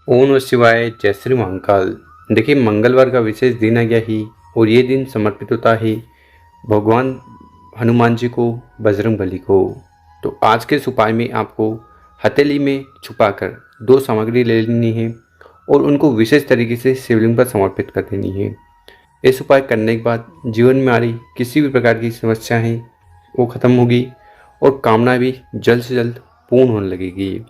ओम नमः शिवाय, जय श्री महाकाल। देखिए, मंगलवार का विशेष दिन आ गया ही और ये दिन समर्पित होता है भगवान हनुमान जी को, बजरंगबली को। तो आज के इस उपाय में आपको हथेली में छुपाकर 2 सामग्री ले लेनी है और उनको विशेष तरीके से शिवलिंग पर समर्पित कर देनी है। इस उपाय करने के बाद जीवन में आ रही किसी भी प्रकार की समस्या है वो खत्म होगी और कामना भी जल्द से जल्द पूर्ण होने लगेगी।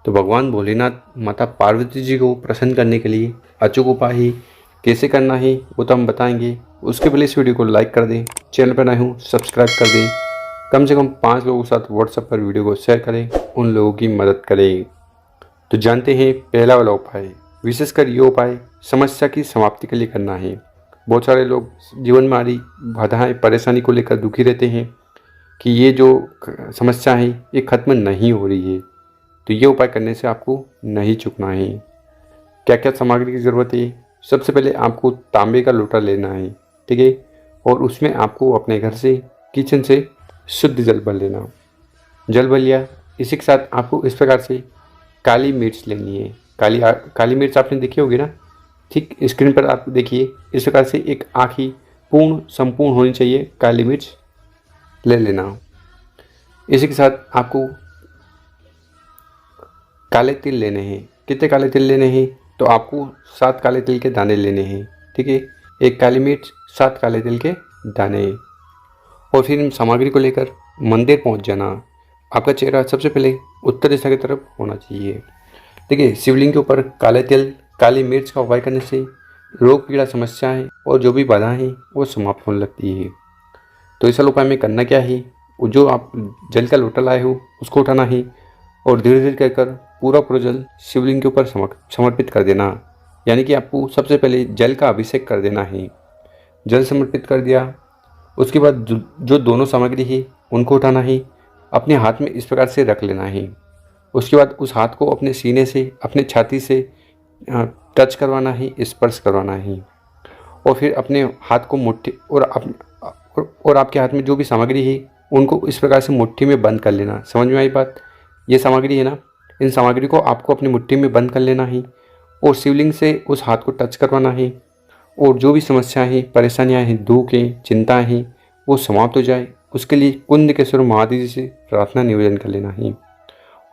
तो भगवान भोलेनाथ माता पार्वती जी को प्रसन्न करने के लिए अचूक उपाय कैसे करना है वो तो हम बताएंगे। उसके पहले इस वीडियो को लाइक कर दें, चैनल पर नए हो सब्सक्राइब कर दें, कम से कम 5 लोगों के साथ व्हाट्सएप पर वीडियो को शेयर करें, उन लोगों की मदद करें। तो जानते हैं पहला वाला उपाय। विशेषकर ये उपाय समस्या की समाप्ति के लिए करना है। बहुत सारे लोग जीवन में आ रही बाधाएँ परेशानी को लेकर दुखी रहते हैं कि ये जो समस्या है ये खत्म नहीं हो रही है। तो ये उपाय करने से आपको नहीं चूकना है। क्या क्या सामग्री की ज़रूरत है? सबसे पहले आपको तांबे का लोटा लेना है, ठीक है, और उसमें आपको अपने घर से किचन से शुद्ध जल भर लेना। जल भर लिया, इसी के साथ आपको इस प्रकार से काली मिर्च लेनी है। काली मिर्च आपने देखी होगी ना, ठीक स्क्रीन पर आप देखिए। इस प्रकार से एक आँखी संपूर्ण होनी चाहिए काली मिर्च ले लेना। इसी के साथ आपको काले तिल लेने हैं। कितने काले तिल लेने हैं? तो आपको 7 काले तिल के दाने लेने हैं, ठीक है। 1 काली मिर्च, 7 काले तिल के दाने। और फिर इन सामग्री को लेकर मंदिर पहुंच जाना। आपका चेहरा सबसे पहले उत्तर दिशा की तरफ होना चाहिए। देखिए, शिवलिंग के ऊपर काले तिल, काली मिर्च का उपाय करने से रोग पीड़ा समस्याएं और जो भी बाधाएं हैं वो समाप्त होने लगती है। तो इस उपाय में करना क्या है? जो आप जल का लोटा लाए हो उसको उठाना है और धीरे धीरे कर पूरा जल शिवलिंग के ऊपर समर्पित कर देना। यानी कि आपको सबसे पहले जल का अभिषेक कर देना है। जल समर्पित कर दिया, उसके बाद जो दोनों सामग्री है उनको उठाना है, अपने हाथ में इस प्रकार से रख लेना है। उसके बाद उस हाथ को अपने सीने से, अपने छाती से टच करवाना है, स्पर्श करवाना है। और फिर अपने हाथ को मुट्ठी और आपके हाथ में जो भी सामग्री है उनको इस प्रकार से मुट्ठी में बंद कर लेना। समझ में आई बात? ये सामग्री है ना, इन सामग्री को आपको अपनी मुट्ठी में बंद कर लेना है और शिवलिंग से उस हाथ को टच करवाना है। और जो भी समस्याएं हैं, परेशानियां हैं, दुख हैं, चिंताएं हैं, वो समाप्त हो जाए, उसके लिए कुंदकेश्वर महादेव जी से प्रार्थना निवेदन कर लेना है।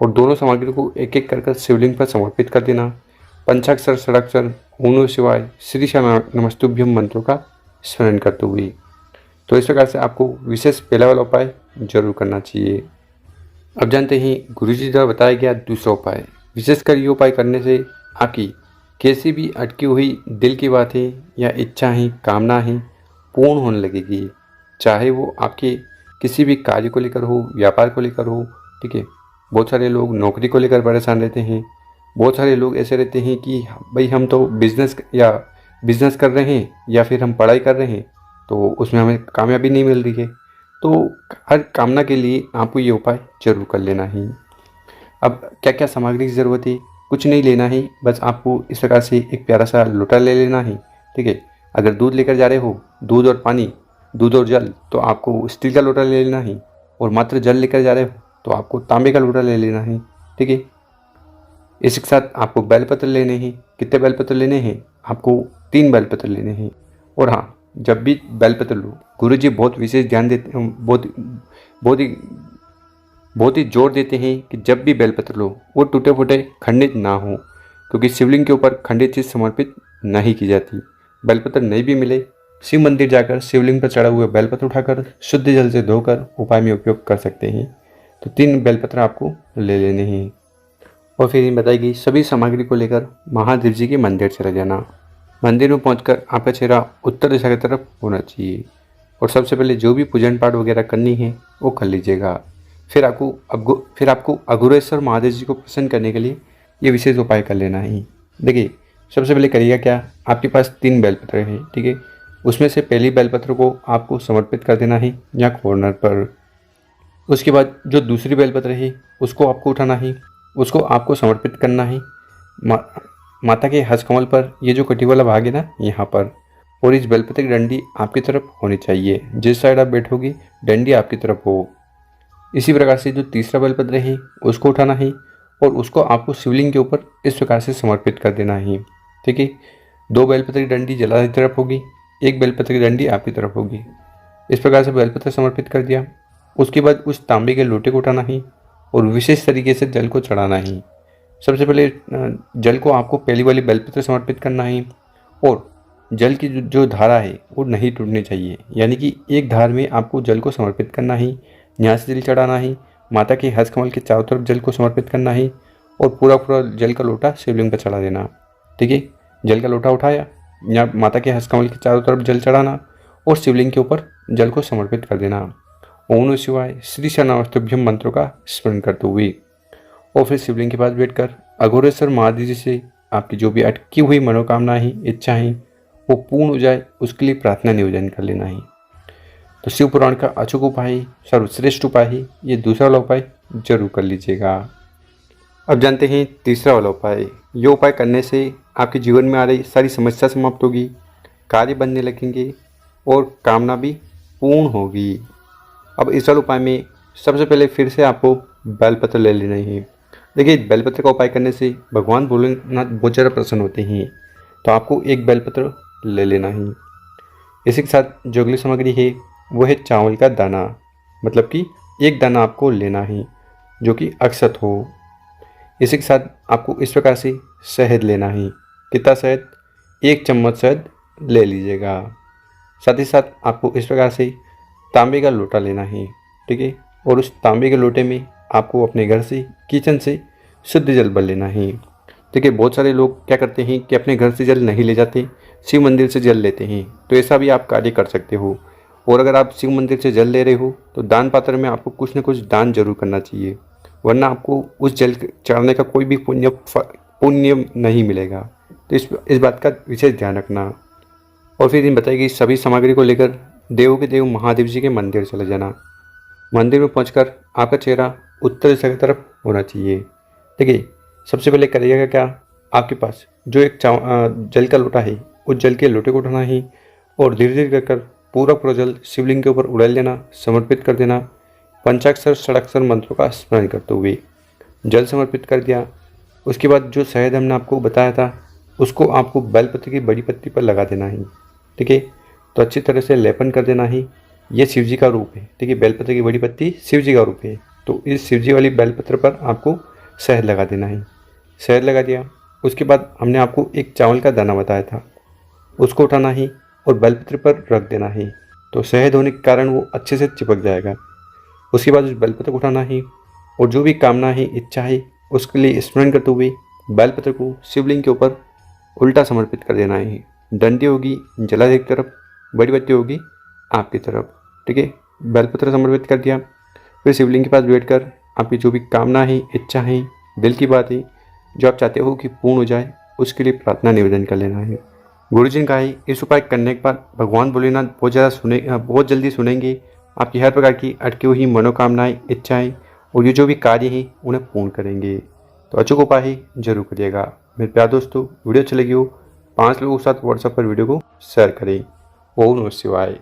और दोनों सामग्री को एक एक कर शिवलिंग पर समर्पित कर देना। पंचाक्षर, षडाक्षर, ओम नमः शिवाय, श्री श्याम नमस्तुभ्यम मंत्रों का स्मरण करते हुए। तो इस प्रकार से आपको विशेष पहला वाला उपाय जरूर करना चाहिए। अब जानते हैं गुरु जी द्वारा बताया गया दूसरा उपाय। विशेषकर ये उपाय करने से आपकी कैसी भी अटकी हुई दिल की बातें या इच्छाएं, कामनाएं पूर्ण होने लगेगी। चाहे वो आपके किसी भी कार्य को लेकर हो, व्यापार को लेकर हो, ठीक है। बहुत सारे लोग नौकरी को लेकर परेशान रहते हैं। बहुत सारे लोग ऐसे रहते हैं कि भाई हम तो बिजनेस कर रहे हैं या फिर हम पढ़ाई कर रहे हैं तो उसमें हमें कामयाबी नहीं मिल रही है। तो हर कामना के लिए आपको ये उपाय जरूर कर लेना है। अब क्या क्या सामग्री की ज़रूरत है? कुछ नहीं लेना है, बस आपको इस प्रकार से एक प्यारा सा लोटा ले लेना है, ठीक है। अगर दूध लेकर जा रहे हो, दूध और पानी, दूध और जल, तो आपको स्टील का लोटा ले लेना है। और मात्र जल लेकर जा रहे हो तो आपको तांबे का लोटा ले लेना है, ठीक है। इसके साथ आपको बेलपत्र लेने हैं। कितने बेलपत्र लेने हैं? आपको 3 बेलपत्र लेने हैं। और हाँ, जब भी बेलपत्र लो, गुरु जी बहुत विशेष ध्यान देते हैं, बहुत ही जोर देते हैं कि जब भी बेलपत्र लो वो टूटे फूटे खंडित ना हो, क्योंकि शिवलिंग के ऊपर खंडित चीज़ समर्पित नहीं की जाती। बेलपत्र नहीं भी मिले, शिव मंदिर जाकर शिवलिंग पर चढ़ा हुआ बेलपत्र उठाकर शुद्ध जल से धोकर उपाय में उपयोग कर सकते हैं। तो 3 बेलपत्र आपको ले लेने हैं। और फिर इन बताई गई सभी सामग्री को लेकर महादेव जी के मंदिर चले जाना। मंदिर में पहुंचकर आपका चेहरा उत्तर दिशा की तरफ होना चाहिए और सबसे पहले जो भी पूजन पाठ वगैरह करनी है वो कर लीजिएगा। फिर आपको अघोरेश्वर महादेव जी को प्रसन्न करने के लिए ये विशेष उपाय कर लेना है। देखिए, सबसे पहले करिएगा क्या, आपके पास 3 बेलपत्र हैं, ठीक है। उसमें से पहली बेलपत्र को आपको समर्पित कर देना है यहाँ कॉर्नर पर। उसके बाद जो दूसरी बेलपत्र है उसको आपको उठाना है, उसको आपको समर्पित करना है माता के हस्त कमल पर। ये जो कटी वाला भाग है ना, यहाँ पर। और इस बेलपत्र की डंडी आपकी तरफ होनी चाहिए। जिस साइड आप बैठोगे डंडी आपकी तरफ हो। इसी प्रकार से जो तीसरा बेलपत्र है उसको उठाना है और उसको आपको शिवलिंग के ऊपर इस प्रकार से समर्पित कर देना है। ठीक है, 2 बेलपत्र की डंडी जला की तरफ होगी, 1 बेलपत्र की डंडी आपकी तरफ होगी। इस प्रकार से बेलपत्र समर्पित कर दिया। उसके बाद उस तांबे के लोटे को उठाना है और विशेष तरीके से जल को चढ़ाना है। सबसे पहले जल को आपको पहली वाली बेलपत्र समर्पित करना है और जल की जो धारा है वो नहीं टूटनी चाहिए, यानी कि एक धार में आपको जल को समर्पित करना है। यहाँ से जल चढ़ाना है, माता के हस्त कमल के चारों तरफ जल को समर्पित करना है और पूरा पूरा जल का लोटा शिवलिंग पर चढ़ा देना। ठीक है, जल का लोटा उठाया, यहाँ माता के हस्त कमल के चारों तरफ जल चढ़ाना और शिवलिंग के ऊपर जल को समर्पित कर देना। ओम नमः शिवाय श्री शरणामस्तुभ्यम मंत्रों का स्मरण करते हुए और फिर शिवलिंग के पास बैठकर अघोरेश्वर महादेव जी से आपकी जो भी अटकी हुई मनोकामना है, इच्छा है, वो पूर्ण हो जाए, उसके लिए प्रार्थना निवेदन कर लेना है। तो शिव पुराण का अचूक उपाय, सर्वश्रेष्ठ उपाय है, ये दूसरा वाला उपाय जरूर कर लीजिएगा। अब जानते हैं तीसरा वाला उपाय। ये उपाय करने से आपके जीवन में आ रही सारी समस्या समाप्त होगी, कार्य बनने लगेंगे और कामना भी पूर्ण होगी। अब इस वाले उपाय में सबसे पहले फिर से आपको बेलपत्र ले लेना है। देखिए, बेलपत्र का उपाय करने से भगवान भोलेनाथ बहुत ज़्यादा प्रसन्न होते हैं, तो आपको एक बेलपत्र ले लेना है। इसी के साथ जो अगली सामग्री है वो है चावल का दाना, मतलब कि एक दाना आपको लेना है जो कि अक्षत हो। इसी के साथ आपको इस प्रकार से शहद लेना है। कितना शहद? 1 चम्मच शहद ले लीजिएगा। साथ ही साथ आपको इस प्रकार से तांबे का लोटा लेना है। ठीक है, और उस तांबे के लोटे में आपको अपने घर से, किचन से शुद्ध जल भर लेना है। देखिए, बहुत सारे लोग क्या करते हैं कि अपने घर से जल नहीं ले जाते, शिव मंदिर से जल लेते हैं। तो ऐसा भी आप कार्य कर सकते हो। और अगर आप शिव मंदिर से जल ले रहे हो तो दान पात्र में आपको कुछ न कुछ दान जरूर करना चाहिए, वरना आपको उस जल चढ़ाने का कोई भी पुण्य नहीं मिलेगा। तो इस बात का विशेष ध्यान रखना। और फिर इन बताएगी सभी सामग्री को लेकर देवों के देव महादेव जी के मंदिर चले जाना। मंदिर में पहुंचकर आपका चेहरा उत्तर दिशा की तरफ होना चाहिए। देखिए, सबसे पहले करिएगा क्या, आपके पास जो एक जल का लोटा है उस जल के लोटे को उठाना है और धीरे धीरे कर पूरा पूरा जल शिवलिंग के ऊपर उड़ाल देना, समर्पित कर देना। पंचाक्षर षडाक्षर मंत्रों का स्मरण करते हुए जल समर्पित कर दिया। उसके बाद जो शहद हमने आपको बताया था उसको आपको बेलपत्र की बड़ी पत्ती पर लगा देना है। ठीक है, तो अच्छी तरह से लेपन कर देना है। ये शिव जी का रूप है। ठीक है, बेलपत्र की बड़ी पत्ती शिव जी का रूप है, तो इस शिव जी वाली बेलपत्र पर आपको शहद लगा देना है। शहद लगा दिया, उसके बाद हमने आपको एक चावल का दाना बताया था, उसको उठाना है और बेलपत्र पर रख देना है। तो शहद होने के कारण वो अच्छे से चिपक जाएगा। उसके बाद उस बेलपत्र को उठाना है और जो भी कामना है, इच्छा है, उसके लिए स्मरण करते हुए बेलपत्र को शिवलिंग के ऊपर उल्टा समर्पित कर देना है। डंडी होगी जलादेव की तरफ, बड़ी बत्ती होगी आपकी तरफ। ठीक है, बेलपत्र समर्पित कर दिया। फिर शिवलिंग के पास बैठकर आपकी जो भी कामना है, इच्छा है, दिल की बात है, जो आप चाहते हो कि पूर्ण हो जाए, उसके लिए प्रार्थना निवेदन कर लेना है। गुरुजी ने कहा है इस उपाय करने के बाद भगवान भोलेनाथ बहुत जल्दी सुनेंगे आपकी हर प्रकार की अटकी हुई मनोकामनाएं, इच्छाएं और ये जो भी कार्य हैं उन्हें पूर्ण करेंगे। तो अचूक उपाय है, जरूर करिएगा। मेरे प्यारे दोस्तों, वीडियो अच्छी लगी हो 5 लोगों के साथ व्हाट्सएप पर वीडियो को शेयर करें। ओम नमः शिवाय।